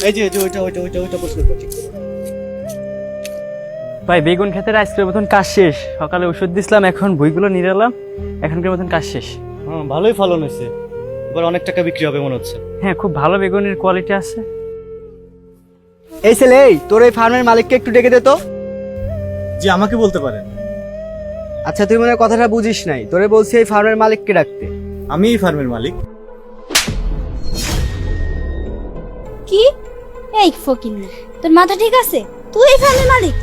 এই যে ওইটা পরিষ্কার কর, ঠিক করে। ভাই বেগুন ক্ষেতের আজকের মতন কাজ শেষ। সকালে ওষুধ দিছিলাম, এখন বইগুলো নিয়ে এলাম, এখনকার মতন কাজ শেষ। হ্যাঁ, ভালোই ফলন হয়েছে, এবার অনেক টাকা বিক্রি হবে মনে হচ্ছে। হ্যাঁ, খুব ভালো বেগুনের কোয়ালিটি আছে। এই ছেলে, এই তোর এই ফার্মের মালিককে একটু ডেকে দে তো। জি, আমাকে বলতে পারেন। আচ্ছা, তুই মনে হয় কথাটা বুঝিস নাই, তোরে বলছি এই ফার্মের মালিককে ডাকতে। আমি এই ফার্মের মালিক। কি? এই ফকিন্নি, তোর মাথা ঠিক আছে? তুই এই ফার্মের মালিক?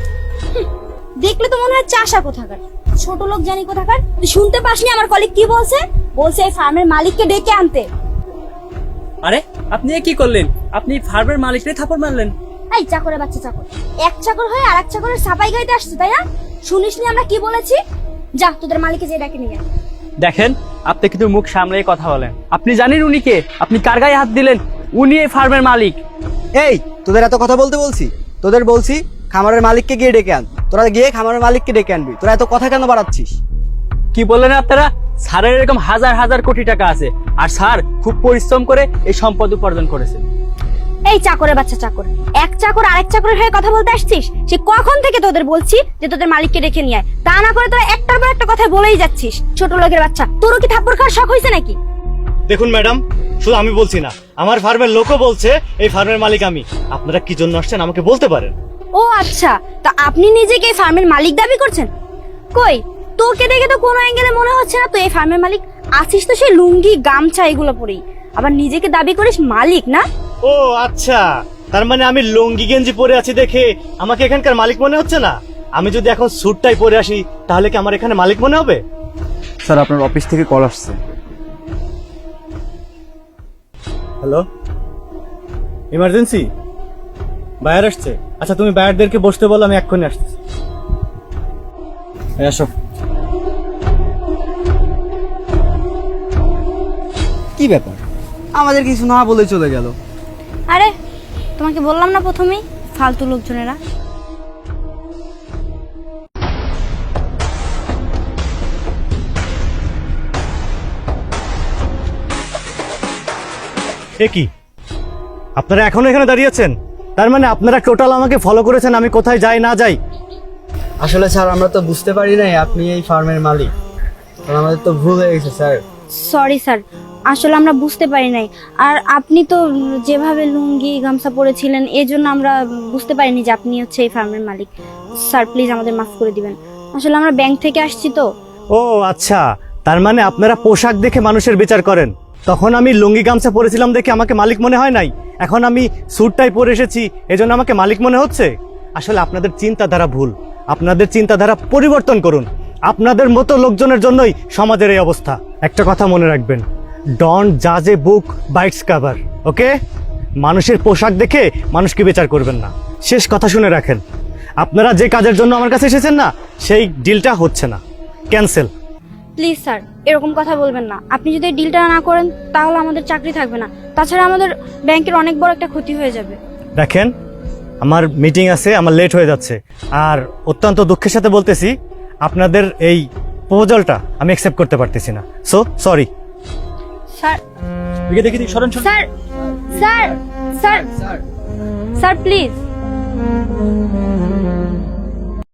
দেখলে তো মনে হয় চাষা কোথাকার, ছোট লোক জানি কোথাকার। তুই শুনতে পাসনি আমার কলিগ কি বলছে? বলছে এই ফার্মের মালিককে ডেকে আনতে। আরে আপনি কি করলেন? আপনি ফার্মের মালিকরে থাপড় মারলেন। এই চাকরের বাচ্চা চাকর, এক চাকর হয়ে আরেক চাকরের সাপাই গাইতে আসছে, তাই না? শুনিসনি আমরা কি বলেছি? যা তোদের মালিককে যে ডাকে নিয়ে আয়। দেখেন, আপনি কিন্তু মুখ সামলেই কথা বলেন। আপনি জানেন উনি কে? আপনি কার গায়ে হাত দিলেন? উনি এই ফার্মের মালিক। এই, তোদের এত কথা বলতে বলছি? তোদের বলছি খামারের মালিককে গিয়ে ডেকে আন। তোরা গিয়ে খামারের মালিককে ডেকে আনবি। তোরা এত কথা কেন বাড়াচ্ছিস? কি বললেন আপনারা? স্যারের এরকম হাজার হাজার কোটি টাকা আছে, আর স্যার খুব পরিশ্রম করে এই সম্পদ উপার্জন করেছে। এই চাকরের বাচ্চা চাকর, এক চাকর আরেক চাকরের হয়ে কথা বলতে আসছিস? সে কখন থেকে তোদের বলছি যে তোদের মালিককে ডেকে নিয়ে আয়, তা না করে তোরা একটার পর একটা কথা বলেই যাচ্ছিস। ছোট লোকের বাচ্চা, তোরও কি থাপ্পড় খাওয়ার শখ হয়েছে নাকি? দেখুন ম্যাডাম, শুধু আমি বলছি না, আমার ফার্মের লোকও বলছে এই ফার্মের মালিক আমি। আপনারা কি জন্য আসছেন আমাকে বলতে পারেন। ও আচ্ছা, তা আপনি নিজেকে এই ফার্মের মালিক দাবি করছেন? কই, তোকে দেখে তো কোনো অ্যাঙ্গেলে মনে হচ্ছে না তুই এই ফার্মের মালিক। আছিস তো সেই লুঙ্গি গামছা এগুলো পরেই, আবার নিজেকে দাবি করিস মালিক না? ও আচ্ছা, তার মানে আমি লুঙ্গি গেঞ্জি পরে আছি দেখে আমাকে এখানকার মালিক মনে হচ্ছে না? আমি যদি এখন স্যুটটাই পরে আসি তাহলে কি আমার এখানে মালিক মনে হবে? স্যার, আপনার অফিস থেকে কল আসছে। Hello, emergency? বায়ার আসছে? আচ্ছা, তুমি বায়ারদেরকে বসতে বলো, আমি এক্ষুনি আসতেছি। আসো। কি ব্যাপার, আমাদের কিছু না বলে চলে গেল? আরে তোমাকে বললাম না প্রথমেই, ফালতু লোকজনেরা। এ কি, আপনারা এখনো এখানে দাঁড়িয়েছেন? তার মানে আপনারা টোটাল আমাকে ফলো করেছেন আমি কোথায় যাই না যাই। আসলে স্যার, আমরা তো বুঝতে পারি নাই আপনি এই ফার্মের মালিক। আমাদের তো ভুল হয়ে গেছে স্যার। সরি স্যার, আসলে আমরা বুঝতে পারি নাই। আর আপনি তো যেভাবে লুঙ্গি গামছা পরেছিলেন, এই জন্য আমরা বুঝতে পারিনি যে আপনি হচ্ছে এই ফার্মের মালিক। স্যার প্লিজ আমাদের মাফ করে দিবেন, আসলে আমরা ব্যাংক থেকে আসছি তো। ও আচ্ছা, তার মানে আপনারা পোশাক দেখে মানুষের বিচার করেন। তখন আমি লুঙ্গি গামছা পরেছিলাম দেখে আমাকে মালিক মনে হয় নাই, এখন আমি স্যুটটাই পরে এসেছি এজন্য আমাকে মালিক মনে হচ্ছে। আসলে আপনাদের চিন্তাধারা ভুল, আপনাদের চিন্তাধারা পরিবর্তন করুন। আপনাদের মতো লোকজনের জন্যই সমাজের এই অবস্থা। একটা কথা মনে রাখবেন, ডোন্ট জাজ এ বুক বাই ইটস কভার, ওকে? মানুষের পোশাক দেখে মানুষকে বিচার করবেন না। শেষ কথা শুনে রাখেন, আপনারা যে কাজের জন্য আমার কাছে এসেছেন না, সেই ডিলটা হচ্ছে না, ক্যান্সেল। প্লিজ স্যার এরকম কথা বলবেন না। আপনি যদি এই ডিলটা না করেন তাহলে আমাদের চাকরি থাকবে না, তাছাড়া আমাদের ব্যাংকের অনেক বড় একটা ক্ষতি হয়ে যাবে। দেখেন, আমার মিটিং আছে, আমার লেট হয়ে যাচ্ছে, আর অত্যন্ত দুঃখের সাথে বলতেছি আপনাদের এই প্রপোজালটা আমি অ্যাকসেপ্ট করতে পারতেছি না। So sorry. স্যার দেখি সরেন। Sir sir sir sir please.